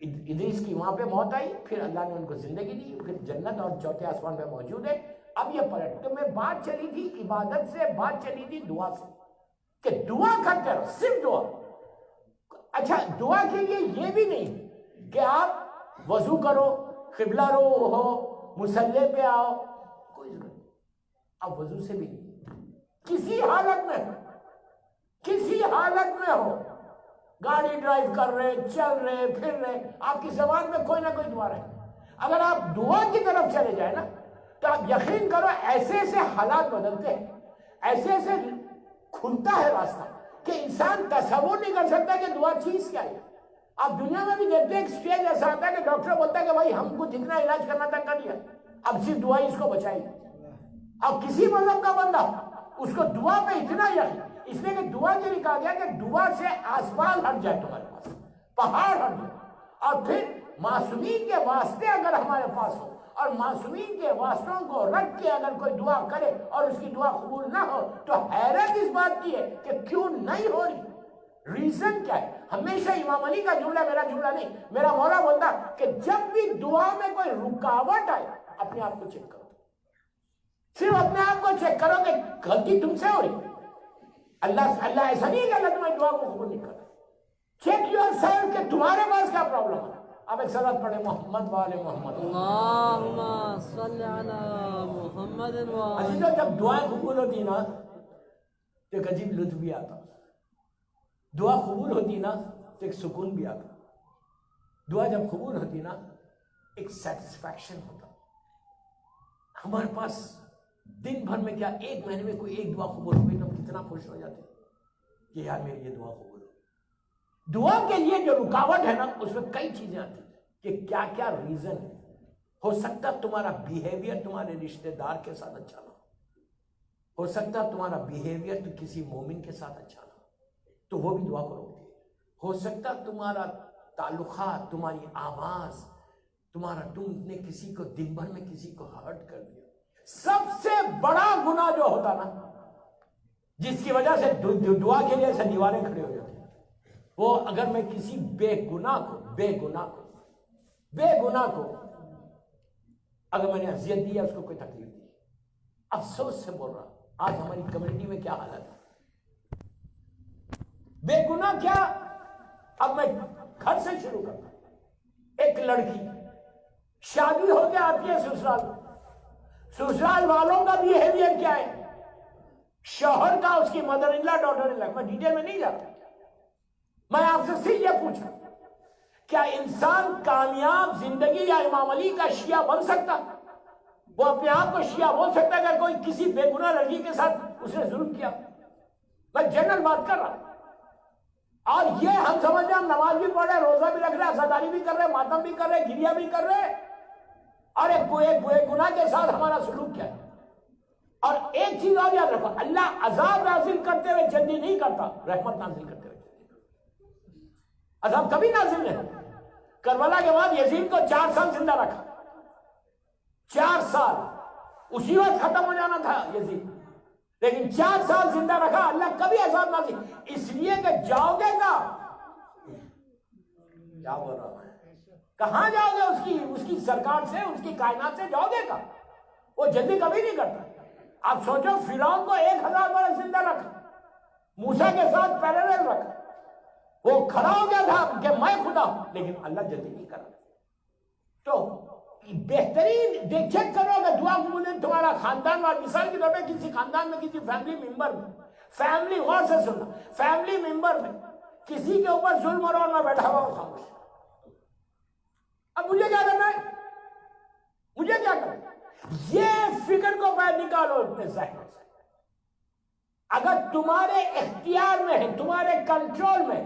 ادریس کی وہاں پہ موت آئی، پھر اللہ نے ان کو زندگی دی، پھر جنت اور چوتھے آسمان پہ موجود ہے. اب یہ پلٹ. تو میں بات چلی تھی عبادت سے، بات چلی تھی دعا سے کہ دعا کرتے رہو، صرف دعا. اچھا دعا کے لیے یہ بھی نہیں کہ آپ وضو کرو، قبلہ رو ہو، مصلی پہ آؤ، کوئی ضرورت نہیں. اب وضو سے بھی کسی حالت میں ہو، گاڑی ڈرائیو کر رہے، چل رہے، پھر رہے، آپ کی زبان میں کوئی نہ کوئی دعا رہے. اگر آپ دعا کی طرف چلے جائیں نا تو آپ یقین کرو ایسے ایسے حالات بدلتے ہیں، ایسے ایسے کھلتا ہے راستہ کہ انسان تصور نہیں کر سکتا کہ دعا چیز کیا ہے. آپ دنیا میں بھی دیکھتے ہیں ایک سٹیج ایسا آتا ہے کہ ڈاکٹر بولتا ہے کہ بھائی ہم کو جتنا علاج کرنا تھا کر لیا، اب صرف دعا ہی اس کو بچائی. اب کسی مذہب کا بندہ اس کو دعا پہ اتنا یقین، اس لیے کہ دعا کے لیے کہا گیا کہ دعا سے آسمان ہٹ جائے، تمہارے پاس پہاڑ ہٹ جائے. اور پھر معصومین کے واسطے اگر ہمارے پاس ہو اور معصومین کے واسطوں کو رکھ کے اگر کوئی دعا کرے اور اس کی دعا قبول نہ ہو تو حیرت اس بات کی ہے کہ کیوں نہیں ہو رہی. ریزن کیا ہے؟ ہمیشہ امام علی کا جملہ میرا جملہ نہیں، میرا مولا بولتا کہ جب بھی دعا میں کوئی رکاوٹ آئے اپنے آپ کو چیک کرو، صرف اپنے آپ کو چیک کرو کہ غلطی تم سے ہو رہی. اللہ ایسا نہیں ہے کہ اللہ تمہاری دعا کو قبول نہیں کرتا. چیک یور سیلف کہ تمہارے پاس کیا پرابلم ہے. اب ایک صلوات پڑھے محمد والے محمد. اللہم صل علی محمد عزیزو جب دعائیں قبول ہوتی نا تو ایک عجیب لطف بھی آتا. دعا قبول ہوتی نا تو ایک سکون بھی آتا. دعا جب قبول ہوتی نا ایک سیٹسفیکشن ہوتا. ہمارے پاس دن بھر میں کیا ایک مہینے میں کوئی ایک دعا قبول ہو گئی تو ہم کتنا خوش ہو جاتے ہیں کہ یار میری یہ دعا قبول ہو. دعا کے لیے جو رکاوٹ ہے نا اس میں کئی چیزیں آتی ہیں کہ کیا کیا ریزن ہے. ہو سکتا تمہارا بیہیویئر تمہارے رشتہ دار کے ساتھ اچھا نہ ہو سکتا تمہارا بیہیویئر تو کسی مومن کے ساتھ اچھا نہ تو وہ بھی دعا کرو گے. ہو سکتا تمہارا تعلقات، تمہاری آواز، تم نے کسی کو دن بھر میں کسی کو ہرٹ کر دیا. سب سے بڑا گناہ جو ہوتا نا جس کی وجہ سے دعا کے لیے ایسے دیواریں کھڑے ہو جاتے ہیں، وہ اگر میں کسی بے گناہ کو اگر میں نے اذیت دی ہے، اس کو کوئی تکلیف دی، افسوس سے بول رہا آج ہماری کمیونٹی میں کیا حالت ہے. بے گناہ کیا، اب میں گھر سے شروع کرتا. ایک لڑکی شادی ہو کے آتی ہے سسرال والوں کا بیہیویئر کیا ہے، شوہر کا، اس کی mother in law, daughter in لا، میں ڈیٹیل میں نہیں جاتا. میں آپ سے صرف یہ پوچھا کیا انسان کامیاب زندگی یا امام علی کا شیعہ بن سکتا؟ وہ اپنے آپ کو شیعہ بول سکتا ہے اگر کوئی کسی بے گناہ لڑکی کے ساتھ اس نے ظلم کیا؟ میں جنرل بات کر رہا. اور یہ ہم سمجھ رہے ہم نماز بھی پڑھ رہے، روزہ بھی رکھ رہے، عزاداری بھی کر رہے، ماتم بھی کر رہے، گریہ بھی کر رہے، اور ایک گناہ کے ساتھ ہمارا سلوک کیا ہے. اور ایک چیز اور یاد رکھو، اللہ عذاب نازل کرتے ہوئے جلدی نہیں کرتا، رحمت نازل کرتے ہوئے. عذاب کبھی نازل نہیں. کربلا کے بعد یزید کو 4 سال زندہ رکھا، 4 سال، اسی وقت ختم ہو جانا تھا یزید، لیکن 4 سال زندہ رکھا. اللہ کبھی عذاب نازل، اس لیے کہ جاؤ گے نا، کیا بول رہا ہے، کہاں جاؤ گے اس کی سرکار سے، اس کی کائنات سے جاؤ گے کہاں؟ وہ جلدی کبھی نہیں کرتا. آپ سوچو فرعون کو 1000 برس زندہ رکھا، موسیٰ کے ساتھ پیرالل رکھا، وہ کھڑا ہو گیا تھا کہ میں خدا ہوں، لیکن اللہ جلدی نہیں کرا. تو بہترین چیک کرو کہ دعا قبول ہے تمہارا خاندان والا. مثال کے طور پہ کسی خاندان میں کسی فیملی ممبر میں، فیملی غور سے سننا، فیملی ممبر میں کسی کے اوپر ظلم اور میں بیٹھا ہوا ہوں خاموش. اب مجھے کیا کرنا ہے؟ مجھے کیا کرنا ہے؟ یہ فکر کو باہر نکالو اپنے ذہن سے. اگر تمہارے اختیار میں ہے، تمہارے کنٹرول میں،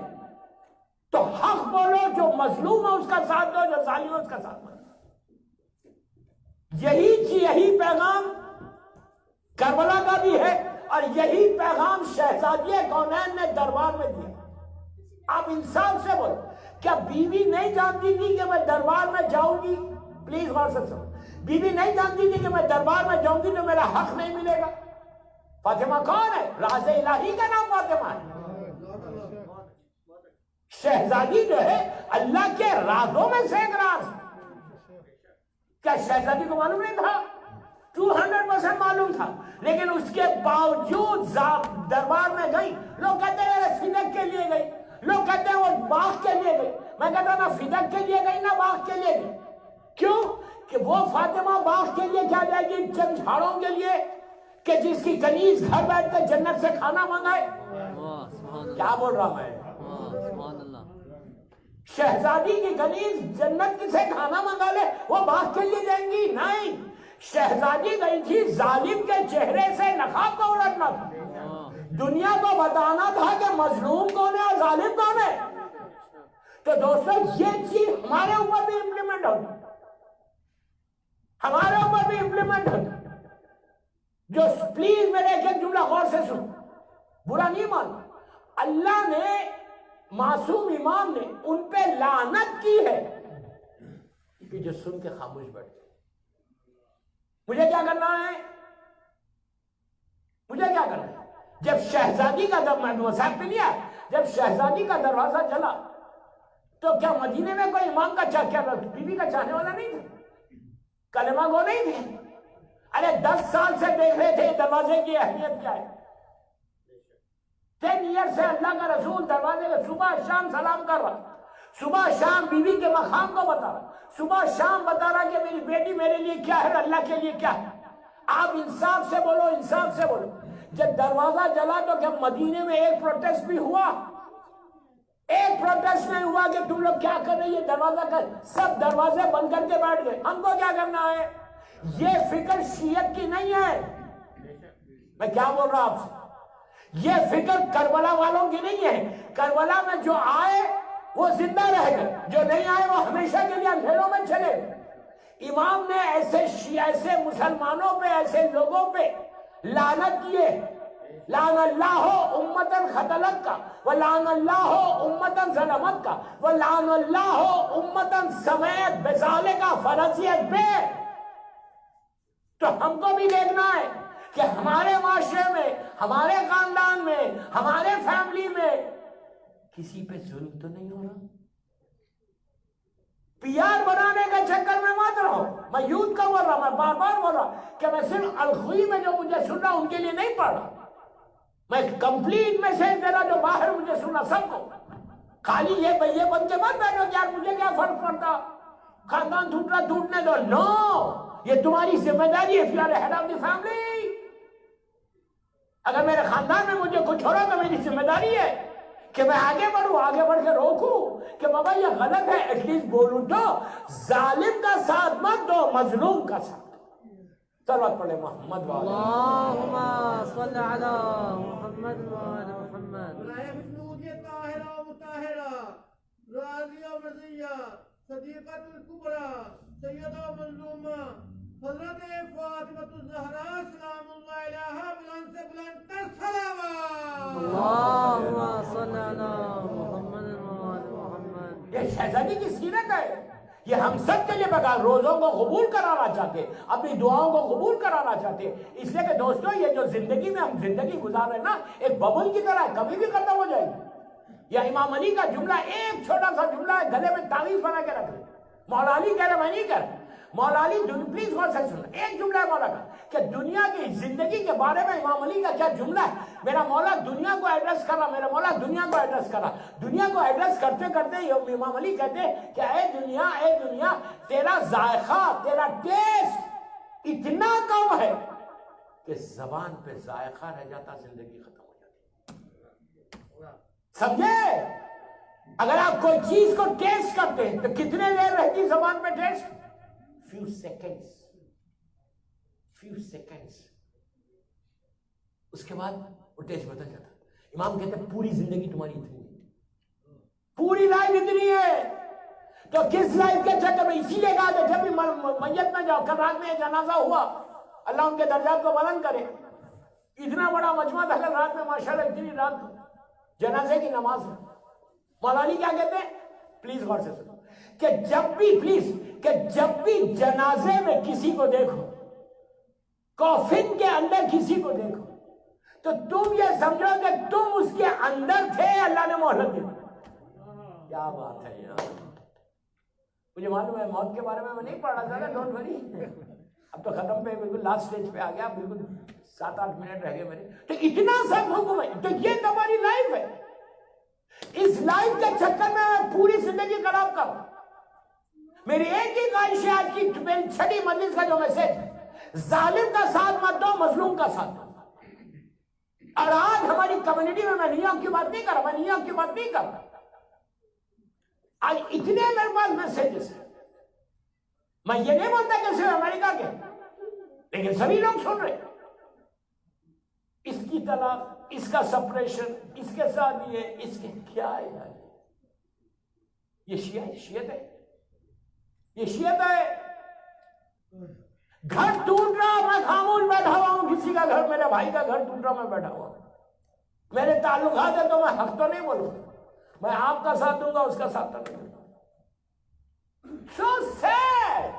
تو حق بولو، جو مظلوم ہے اس کا ساتھ دو، جو ظالم ہے اس کا ساتھ دو. یہی پیغام کربلا کا بھی ہے، اور یہی پیغام شہزادی کونین نے دربار میں دیا. آپ انصاف سے بولو، کیا بیوی نہیں جانتی تھی کہ میں دربار میں جاؤں گی؟ پلیز غور سے سنو، بیوی نہیں جانتی تھی کہ میں دربار میں جاؤں گی تو میرا حق نہیں ملے گا؟ فاطمہ کون ہے؟ راز الہی کا نام فاطمہ ہے. شہزادی جو ہے اللہ کے رازوں میں سے ایک راز. کیا شہزادی کو معلوم نہیں تھا؟ 200% معلوم تھا، لیکن اس کے باوجود دربار میں گئی. لوگ کہتے ہیں فدق کے لیے گئی، لوگ کہتے ہیں وہ باغ کے لیے گئی. میں کہتا ہوں نہ فدق کے لیے گئی نہ باغ کے لیے گئی. کیوں کہ وہ فاطمہ باغ کے لیے کیا جائے گی؟ چند جھاڑوں کے لیے کہ جس کی کنیز گھر بیٹھ کے جنت سے کھانا منگائے. کیا بول رہا میں؟ شہزادی کی کنیز جنت سے کھانا منگا لے، وہ باغ کے لیے جائیں گی؟ نہیں، شہزادی گئی تھی ظالم کے چہرے سے نقاب کو اڑٹنا تھا، دنیا کو بتانا تھا کہ مظلوم کون ہے اور ظالم کون ہے. تو دوستو یہ چیز ہمارے اوپر بھی امپلیمنٹ ہوتی، ہمارے اوپر بھی امپلیمنٹ ہوتی. جو پلیز میرے ایک جملہ غور سے سن، برا نہیں ماننا. اللہ نے معصوم امام نے ان پہ لعنت کی ہے کہ جو سن کے خاموش بیٹھ گئے. مجھے کیا کرنا ہے؟ مجھے کیا کرنا ہے؟ جب شہزادی کا جب میں مسائل پہ لیا جب شہزادی کا دروازہ چلا تو کیا مدینے میں کوئی امام کا بیوی کا چاہنے والا نہیں تھا؟ کلمہ گو نہیں تھے؟ ارے 10 سال سے دیکھ رہے تھے دروازے کی اہمیت کیا ہے. 10 ایئر سے اللہ کا رسول دروازے میں صبح شام سلام کر رہا, صبح شام بیوی کے مقام کو بتا رہا, صبح شام بتا رہا کہ میری بیٹی میرے لیے کیا ہے, اللہ کے لیے کیا ہے. آپ انصاف سے بولو, انصاف سے بولو. جب دروازہ جلا تو کیا مدینے میں ایک پروٹیسٹ بھی ہوا؟ ایک پروٹیسٹ نہیں ہوا کہ تم لوگ کیا کر رہے ہیں دروازہ کر. سب دروازے بند کر کے بیٹھ گئے. ہم کو کیا کرنا ہے؟ یہ فکر شیعت کی نہیں ہے. میں کیا بول رہا آپ سے؟ یہ فکر کربلا والوں کی نہیں ہے. کربلا میں جو آئے وہ زندہ رہ گئے, جو نہیں آئے وہ ہمیشہ کے لیے اندھیروں میں چلے. امام نے ایسے مسلمانوں پہ, ایسے لوگوں پہ لعنت کیے. لعن اللہ امتاً خطلت کا, ولعن اللہ امتاً ظلمت کا, ولعن اللہ امتاً سمیت بذالک فرضیت پہ. تو ہم کو بھی دیکھنا ہے کہ ہمارے معاشرے میں, ہمارے خاندان میں, ہمارے فیملی میں کسی پہ ظلم تو نہیں ہو رہا. پی آر بنانے کے چکر میں مت رہو. میں یوتھ کا بول رہا, میں بار بار بول رہا کہ میں صرف الخوئی میں جو مجھے سن رہا ان کے لیے نہیں پڑھ رہا. میں کمپلیٹ میسج دے رہا جو باہر مجھے سننا سب کو. خالی یہ بن کے مت بیٹھو کہ یار مجھے کیا فرق پڑتا, خاندان ٹوٹ رہا ٹوٹنے دو. نو, یہ تمہاری ذمہ داری ہے. You are head of the family. اگر میرے خاندان میں مجھے کچھ ہو رہا تو میری ذمہ داری ہے کہ میں آگے بڑھوں, آگے بڑھ کے روکوں کہ بابا یہ غلط ہے. ایٹ لیسٹ بولوں تو ظالم کا ساتھ مت دو, مظلوم کا ساتھ. صلوات پڑھے محمد وعلی اللہم صلی علی محمد وعلی محمد. طاہرہ مطہرہ راضیہ مرضیہ صدیقۃ الکبریٰ سیدہ مظلومہ حضرت فاطمہ الزہرا سلام اللہ علیہا بلند سے بلند تر صلوات. اللہم صلی علی محمد وعلی محمد. یہ شہزادی کی سیرت ہے. یہ ہم سب کے لیے پیغام, روزوں کو قبول کرانا چاہتے, اپنی دعاؤں کو قبول کرانا چاہتے. اس لیے کہ دوستو یہ جو زندگی میں ہم زندگی گزار رہے ہیں نا, ایک ببل کی طرح ہے, کبھی بھی ختم ہو جائے گی. یا امام علی کا جملہ, ایک چھوٹا سا جملہ ہے, گلے میں تعویذ بنا کے رکھ لیں. مولا علی کہہ رہے, میں نہیں کہہ رہا. مولا علی پلیز غور سے سننا, ایک جملہ ہے مولا کا کہ دنیا کی زندگی کے بارے میں امام علی کا کیا جملہ ہے. میرا مولا دنیا کو ایڈریس کر رہا, میرا مولا دنیا کو ایڈریس کر رہا. دنیا کو ایڈریس کرتے کرتے امام علی کہتے کہ اے دنیا تیرا ذائقہ, تیرا ٹیسٹ اتنا کم ہے کہ زبان پہ ذائقہ رہ جاتا, زندگی ختم ہو جاتی. سمجھے؟ اگر آپ کوئی چیز کو ٹیسٹ کرتے ہیں تو کتنے دیر رہتی زبان پہ ٹیسٹ؟ few seconds. اس کے بعد وہ ٹیسٹ بدل جاتا. امام کہتے ہیں پوری زندگی تمہاری اتنی ہے, پوری لائف اتنی ہے. تو کس لائف کے چکر میں, اسی لیے کہا کہ جب بھی میت میں جاؤ, کل رات میں جنازہ ہوا, اللہ ان کے درجات کو بلند کرے. اتنا بڑا مجمع تھا کل رات میں, ماشاءاللہ اتنی رات جنازے کی نماز میں. مولا علی کیا کہتے ہیں, پلیز غور سے سنو, کہ جب بھی جنازے میں کسی کو دیکھو, کافن کے اندر کسی کو دیکھو, تو تم یہ سمجھو کہ تم اس کے اندر تھے, اللہ نے مہلت دی. کیا بات ہے یار. مجھے معلوم ہے موت کے بارے میں نہیں پڑھ رہا تھا, ڈونٹ وری. اب تو ختم پہ بالکل لاسٹ سٹیج پہ آ گیا, بالکل 7-8 منٹ رہ گئے میرے. تو اتنا سب حکم ہے, تو یہ تمہاری لائف ہے. اس لائف کے چکر میں پوری زندگی خراب کروں. میری ایک ہی خواہش ہے آج کی میری چھٹی مجلس کا جو میسج, ظالم کا ساتھ مت دو, مظلوم کا ساتھ دو. اور آج ہماری کمیونٹی میں نیو یارک کی بات نہیں کر رہا, میں نیو یارک کی بات نہیں کر رہا. آج اتنے میرے پاس میسیجز ہیں, میں یہ نہیں بولتا کہ صرف امریکہ کے, لیکن سبھی لوگ سن رہے. اس کی طلاق, اس کا سپریشن, اس کے ساتھ یہ, اس کے کیا ہے یار. یہ شیعت ہے, یہ شیعت ہے. گھر ٹوٹ رہا, میں خاموش بیٹھا ہوا ہوں. کسی کا گھر, میرے بھائی کا گھر ٹوٹ رہا, میں بیٹھا ہوا ہوں. میرے تعلقات ہیں تو میں حق تو نہیں بولوں, میں آپ کا ساتھ دوں گا, اس کا ساتھ تو نہیں دوں گا. So sad.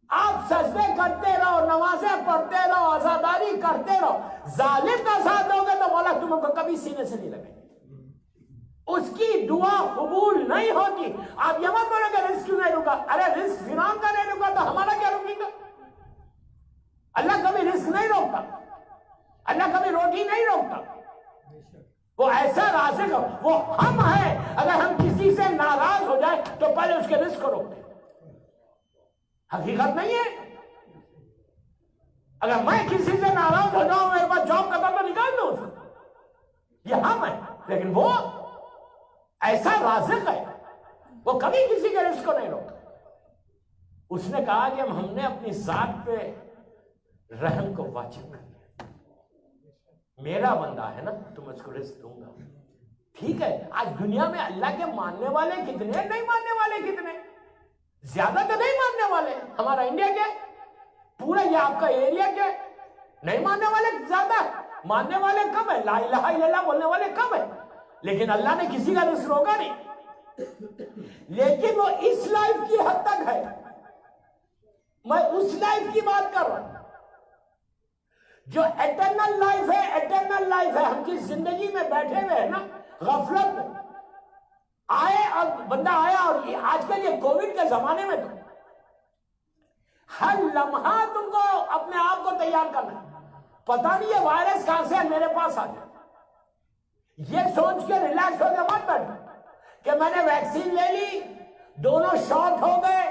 آپ سجدے کرتے رہو، نمازیں پڑھتے رہو، عزاداری کرتے رہو، ظالم کا ساتھ دو گے تو مولا تم کو کبھی سینے سے نہیں لگے، اس کی دعا قبول نہیں ہوتی۔ آپ یہ مت بولو کہ رزق کیوں نہیں رکا، ارے رزق فرعون کا نہیں رکا تو ہمارا کیا رکے گا؟ اللہ کبھی رزق نہیں روکتا، اللہ کبھی روٹی نہیں روکتا، وہ ایسا رازق، وہ ہم ہیں، اگر ہم کسی سے ناراض ہو جائے تو پہلے اس کے رزق کو روکتے، حقیقت نہیں ہے۔ اگر میں کسی سے ناراض ہو جاؤں، میرے پاس جاب کرتا تو نکال دو اس کو، یہ ہم ہیں، لیکن وہ ایسا رازق ہے، وہ کبھی کسی کے رزق کو نہیں روکتا۔ اس نے کہا کہ ہم نے اپنی ذات پہ رحم کو واجب کر دیا، میرا بندہ ہے نا تو میں اس کو رزق دوں گا۔ ٹھیک ہے، آج دنیا میں اللہ کے ماننے والے کتنے، نہیں ماننے والے کتنے؟ زیادہ تو نہیں ماننے والے، ہمارا انڈیا کیا ہے، پورا یہ آپ کا ایریا کیا ہے، نہیں ماننے والے زیادہ، ماننے والے کم ہے، لا الہ الا اللہ بولنے والے کم ہے، لیکن اللہ نے کسی کا رزق روکا نہیں۔ لیکن وہ اس لائف کی حد تک ہے، میں اس لائف کی بات کر رہا ہوں جو ایٹرنل لائف ہے، ایٹرنل لائف ہے۔ ہم جس زندگی میں بیٹھے ہوئے ہیں نا، غفلت میں آئے، اور بندہ آیا، اور آج کل یہ کووڈ کے زمانے میں تو ہر لمحہ تم کو اپنے آپ کو تیار کرنا ہے، پتہ نہیں یہ وائرس کہاں سے میرے پاس آ جائے، یہ سوچ کے ریلیکس ہو کے مت بیٹھو کہ میں نے ویکسین لے لی، دونوں شاٹ ہو گئے،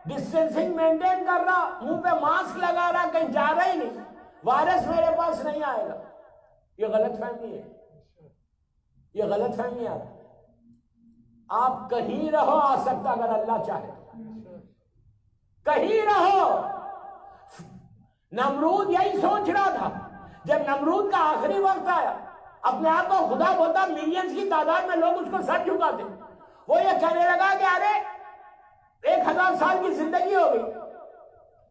ڈسٹینسنگ مینٹین کر رہا، منہ پہ ماسک لگا رہا، کہیں جا رہا ہی نہیں، وائرس میرے پاس نہیں آئے گا۔ یہ غلط فہمی ہے، یہ غلط فہمی ہے۔ آپ کہیں رہو، آ سکتا اگر اللہ چاہے، کہیں رہو۔ نمرود یہی سوچ رہا تھا، جب نمرود کا آخری وقت آیا، اپنے آپ کو خدا بولتا، ملینز کی تعداد میں لوگ اس کو سر جھکاتے، وہ یہ کہنے لگا کہ ارے 1000 سال کی زندگی ہو گئی،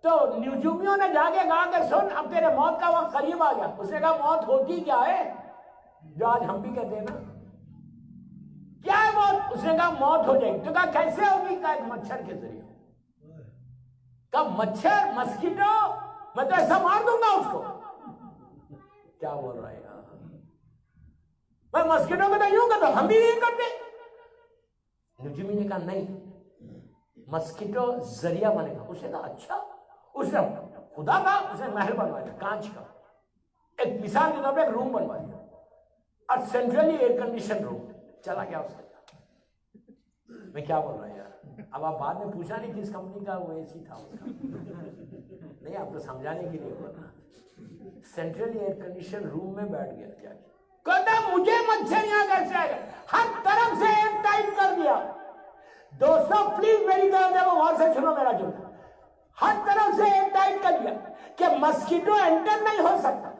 تو نجومیوں نے جا کے کہا کہ سن اب تیرے موت کا وقت قریب آ گیا۔ اس نے کہا موت ہوتی کیا ہے، جو آج ہم بھی کہتے ہیں نا، کیا ہے موت؟ اس نے کہا موت ہو جائے گی۔ تو کہا کیسے ہوگی؟ کہا ایک مچھر کے ذریعے۔ کہا مچھر، مسکیٹو، میں تو ایسا مار دوں گا اس کو۔ کیا بول رہا ہے یار، میں مسکیٹو کو تو یوں کہتا ہوں، ہم بھی یہی کرتے۔ نجومی نے کہا نہیں، مسکیٹو ذریعہ بنے گا۔ اس نے کہا اچھا، اس نے خدا کا، اس نے محل بنوا دیا کانچ کا، ایک مثال کے طور پہ ایک روم بنوا دیا، اور سینٹرلی ایئر کنڈیشن روم، چلا گیا اس کا۔ میں کیا بول رہا ہوں یار، اب آپ بعد میں پوچھا نہیں کس کمپنی کا وہ اے سی تھا اس کا، نہیں آپ کو سمجھانے کے لیے بول رہا، سینٹرلی ایئر کنڈیشن روم میں بیٹھ گیا، کیا کہتا مجھے مچھر یہاں کیسے آئے گا، ہر طرف سے ایک ٹائٹ کر دیا۔ دوستو پلیز میری طرف دیکھو، وہاں سے سنو میرا جملہ، ہر طرف سے ایک ٹائٹ کر دیا کہ مسکیٹو انٹر نہیں ہو سکتا،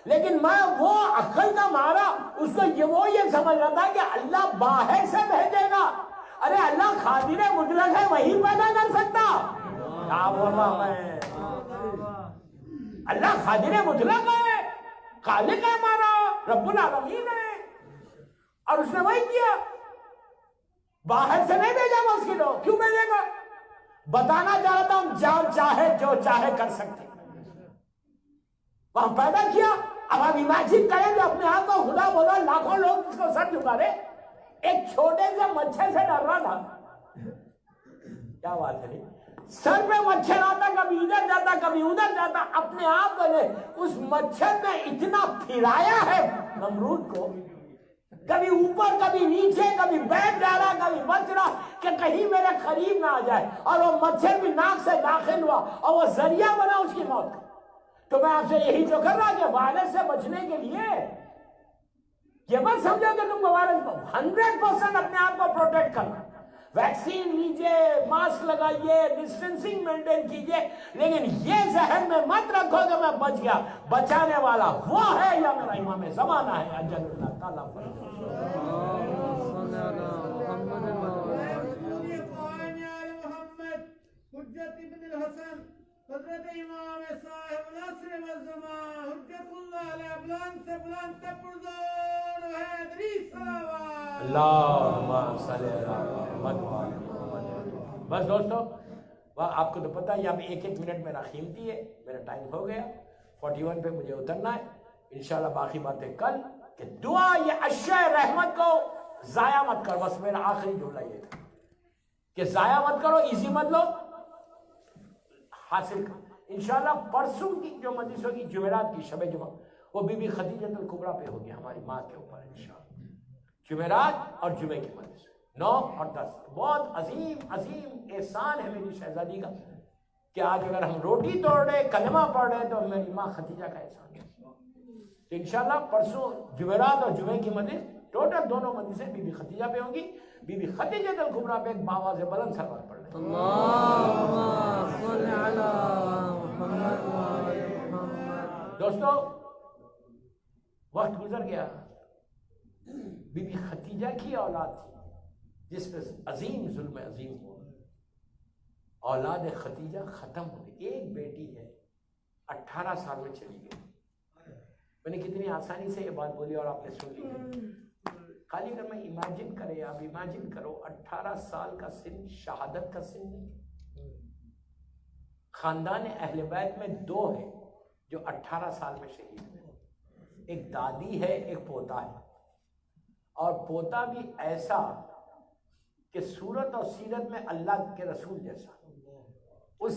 لیکن میں وہ عقل کا مارا، اس کو وہ یہ سمجھ رہا تھا کہ اللہ باہر سے بھیجے گا۔ ارے اللہ قادر مطلق ہے، وہی پیدا کر سکتا۔ کیا بول رہا میں، اللہ قادر مطلق ہے، خالق ہے ہمارا، رب العالمین ہے، اور اس نے وہی کیا، باہر سے نہیں بھیجا مسکیٹو۔ کیوں بھیجے گا؟ بتانا چاہتا ہوں جو چاہے کر سکتے، وہاں پیدا کیا۔ اب آپ امیجن کریں جو اپنے آپ کو خدا بولا، لاکھوں لوگ اس کو سر جھکا رہے، ایک چھوٹے سے مچھر سے ڈر رہا تھا۔ کیا بات ہے، سر پہ مچھر آتا، کبھی ادھر جاتا کبھی ادھر جاتا، اپنے آپ کو اس مچھر نے اتنا پھرایا ہے نمرود کو، کبھی اوپر کبھی نیچے، کبھی بیٹھ جا رہا کبھی بچ رہا کہ کہیں میرے قریب نہ آ جائے، اور وہ مچھر بھی ناک سے داخل ہوا اور وہ ذریعہ بنا اس کی موت کا۔ تو میں آپ سے یہی تو کر رہا کہ وائرس سے بچنے کے لیے یہ مت سمجھو کہ تم کو وائرس کو 100% اپنے آپ کو پروٹیکٹ کرنا، ویکسین لیجئے، ماسک لگائیے، ڈسٹینسنگ مینٹین کیجئے، لیکن یہ ذہن میں مت رکھو کہ میں بچ گیا۔ بچانے والا وہ ہے یا میرا امام زمانہ ہے اجل اللہ تعالیٰ پر۔ حجت ابن الحسن حضرت امام صاحب العصر والزمان حجت اللہ علیہ بلند سے بلند تپردور حیدری صلوات اللہم صلی اللہ محمد۔ بس دوستو آپ کو تو پتہ ہے، اب ایک ایک منٹ میرا قیمتی ہے، میرا ٹائم ہو گیا، 41 پہ مجھے اترنا ہے انشاءاللہ. باقی باتیں کل. کہ دعا یہ اشیاء رحمت کو ضائع مت کرو. بس میرا آخری جملہ یہ تھا کہ ضائع مت کرو، ایزی مت لو، حاصل کرو. انشاءاللہ پرسوں کی جو مجلس ہوگی جمعرات کی شب جمعہ، وہ بی بی خدیجہ الکبریٰ پہ ہوگی، ہماری ماں کے اوپر انشاءاللہ. جمعرات اور جمعے کی مجلس 9 اور 10. بہت عظیم عظیم احسان ہے میری شہزادی کا کہ آج اگر ہم روٹی توڑ رہے، کلمہ پڑھ رہے، تو میری ماں خدیجہ کا احسان ہے. تو انشاءاللہ پرسوں جمعرات اور جمعے کی مجلس ٹوٹل دونوں مجلسیں بی بی خدیجہ پہ ہوں گی. بی بی خدیجہ الکبریٰ پہ ایک باواز بلند سلوات پڑھ رہے ہیں. اللهم صل على محمد وعلى محمد. دوستو وقت گزر گیا. بی بی خدیجہ کی اولاد تھی جس پہ عظیم ظلم عظیم ہوا. اولاد خدیجہ ختم ہو گئی. ایک بیٹی ہے 18 سال میں چلی گئی. میں نے کتنی آسانی سے یہ بات بولی اور آپ نے سن لی. خالی اگر میں امیجن کرے، آپ امیجن کرو 18 سال کا سن شہادت کا سن نہیں. خاندان اہل بیت میں 2 ہیں جو 18 سال میں شہید ہوئے. ایک دادی ہے، ایک پوتا ہے. اور پوتا بھی ایسا کہ صورت اور سیرت میں اللہ کے رسول جیسا. اس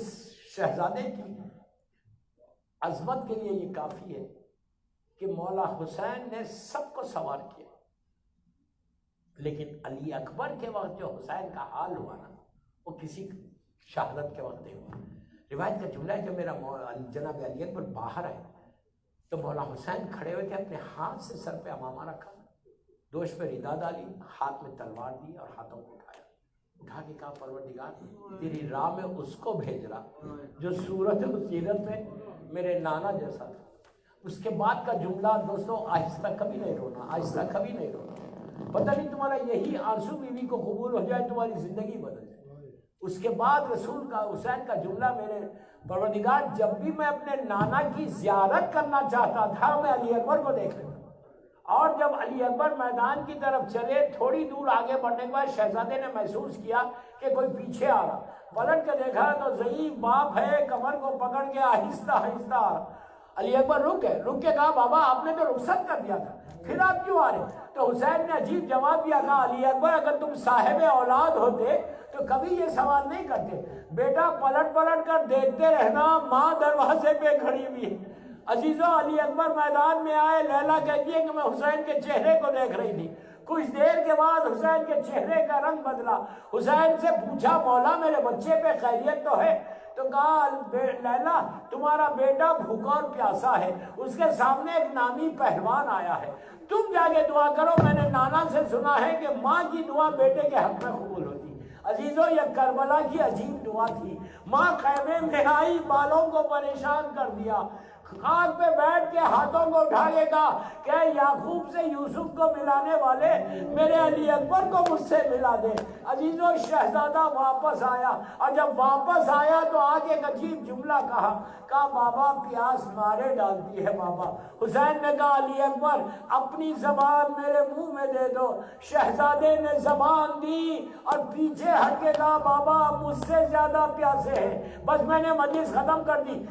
شہزادے کی عظمت کے لیے یہ کافی ہے کہ مولا حسین نے سب کو سوار کیا، لیکن علی اکبر کے وقت جو حسین کا حال ہوا نا، وہ کسی شہادت کے وقت نہیں ہوا. روایت کا جملہ ہے کہ میرا جناب علی اکبر باہر آئے تو مولا حسین کھڑے ہوئے تھے، اپنے ہاتھ سے سر پہ امامہ رکھا، دوش پہ ردا ڈالی، ہاتھ میں تلوار دی اور ہاتھوں کو اٹھا کے کہا پروردگار تیری راہ میں اس کو بھیج رہا جو صورت و سیرت میں میرے نانا جیسا تھا. اس کے بعد کا جملہ دوستو، آہستہ کبھی نہیں رونا، آہستہ کبھی نہیں رونا. پتہ نہیں تمہارا یہی آرزو بیوی کو قبول ہو جائے، تمہاری زندگی بدل جائے. اس کے بعد رسول کا حسین کا جملہ، میرے پروردگار جب بھی میں اپنے نانا کی زیارت کرنا چاہتا تھا میں علی اکبر کو دیکھ لیتا. اور جب علی اکبر میدان کی طرف چلے، تھوڑی دور آگے بڑھنے کے بعد شہزادے نے محسوس کیا کہ کوئی پیچھے آ رہا. پلٹ کے دیکھا تو ضعیف باپ ہے، کمر کو پکڑ کے آہستہ آہستہ آ رہا. علی اکبر رک کے کہا بابا آپ نے تو رخصت کر دیا تھا، پھر آپ کیوں آ رہے؟ تو حسین نے عجیب جواب دیا، کہا علی اکبر اگر تم صاحب اولاد ہوتے تو کبھی یہ سوال نہیں کرتے. بیٹا پلٹ کر دیکھتے رہنا، ماں دروازے پہ کھڑی ہوئی ہے. عزیزو علی اکبر میدان میں آئے. لیلا کہتی ہے کہ میں حسین کے چہرے کو دیکھ رہی تھی. کچھ دیر کے بعد حسین کے چہرے کا رنگ بدلا. حسین سے پوچھا مولا میرے بچے پہ خیریت تو ہے؟ تو کہا لیلا تمہارا بیٹا بھوکا اور پیاسا ہے، اس کے سامنے ایک نامی پہلوان آیا ہے، تم جا کے دعا کرو. میں نے نانا سے سنا ہے کہ ماں کی دعا بیٹے کے حق میں قبول ہوتی. عزیزو یہ کربلا کی عجیب دعا تھی. ماں خیمے میں آئی، بالوں کو پریشان کر دیا، خاک پہ بیٹھ کے ہاتھوں کو اٹھا کے کہا کہ یعقوب سے یوسف کو ملانے والے میرے علی اکبر کو مجھ سے ملا دے. عزیزو شہزادہ واپس آیا، اور جب واپس آیا تو آگے ایک عجیب جملہ کہا بابا پیاس مارے ڈالتی ہے بابا. حسین نے کہا علی اکبر اپنی زبان میرے منہ میں دے دو. شہزادے نے زبان دی اور پیچھے ہٹ کے کہا بابا مجھ سے زیادہ پیاسے ہیں. بس میں نے مجلس ختم کر دی.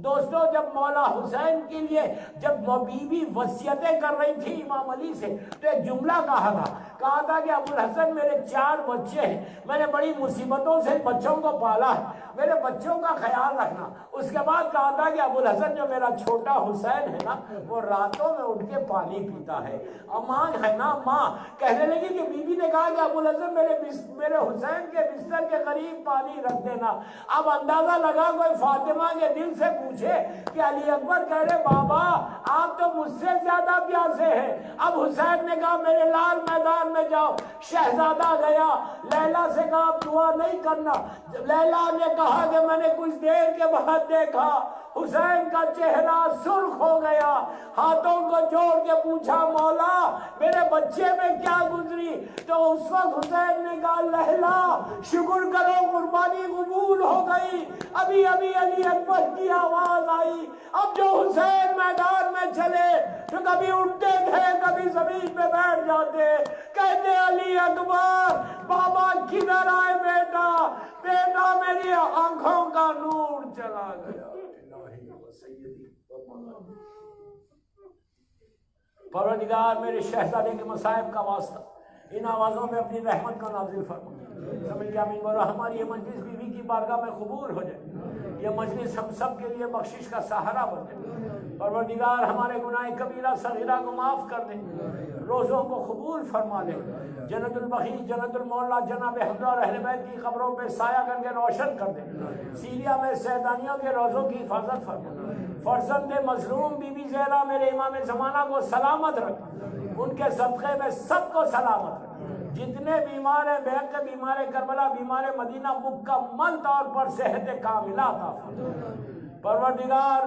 دوستو جب مولا حسین کے لیے جب بی بی وصیتیں کر رہی تھی امام علی سے تو ایک جملہ کہا تھا کہ ابو الحسن میرے 4 بچے ہیں، میں نے بڑی مصیبتوں سے بچوں کو پالا ہے، میرے بچوں کا خیال رکھنا. اس کے بعد کہا تھا کہ ابو الحسن جو میرا چھوٹا حسین ہے نا وہ راتوں میں اٹھ کے پانی پیتا ہے. ماں ہے نا، ماں کہنے لگی کہ بی بی نے کہا کہ ابو الحسن میرے حسین کے بستر کے قریب پانی رکھ دینا. اب اندازہ لگا کوئی فاطمہ کے دل سے پوچھے کہ علی اکبر کہہ رہے بابا آپ تو مجھ سے زیادہ پیاسے ہیں. اب حسین نے کہا میرے لال میدان میں جاؤ. شہزادہ گیا، لیلا سے کہا آپ دعا نہیں کرنا. لیلا نے کہا کہ میں نے کچھ دیر کے بعد دیکھا حسین کا چہرہ سرخ ہو گیا. ہاتھوں کو جوڑ کے پوچھا مولا میرے بچے میں کیا گزری؟ تو اس وقت حسین نے کہا لیلا شکر کرو قربانی قبول ہو گئی. ابھی ابھی علی اکبر کی آواز آئی. اب جو حسین میدان میں چلے تو کبھی اٹھتے تھے کبھی زمین پہ بیٹھ جاتے, کہتے علی اکبر بابا کدھر آئے بیٹا, بیٹا میری آنکھوں کا نور چلا گیا. پروردگار میرے شہزادے کے مصائب کا واسطہ ان آوازوں میں اپنی رحمت کا نازل فرما. سمجھ گیا امین بولو ہماری یہ مجلس بیوی کی بارگاہ میں قبول ہو جائے, یہ مجلس ہم سب کے لیے بخشش کا سہارا بن جائے. پروردگار ہمارے گناہ کبیرہ صغیرہ کو معاف کر دے, روزوں کو قبول فرما لے. جنت البقیع جنت المعلا جناب حمزہ اور اہل بیت کی قبروں پہ سایہ کر کے روشن کر دے. سیریا میں سیدانیوں کے روزوں کی حفاظت فرما. فرزند مظلوم بی بی زہرا میرے امام زمانہ کو سلامت رکھ, ان کے صدقے میں سب کو سلامت رکھ. جتنے بیمار ہیں بیت کے بیمار کربلا بیمار مدینہ مکمل طور پر صحت کاملہ عطا فرما. پروردگار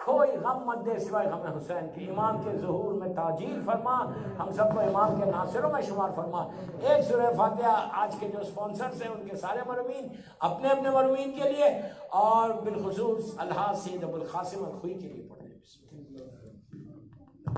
کوئی غم مت دے سوائے غم حسین کی. امام کے ظہور میں تاجیل فرما, ہم سب کو امام کے ناصروں میں شمار فرما. ایک سورہ فاتحہ آج کے جو سپانسرز ہیں ان کے سارے مرحومین اپنے اپنے مرحومین کے لیے اور بالخصوص الحاج سید ابو القاسم الخوئی کے لیے پڑھیں.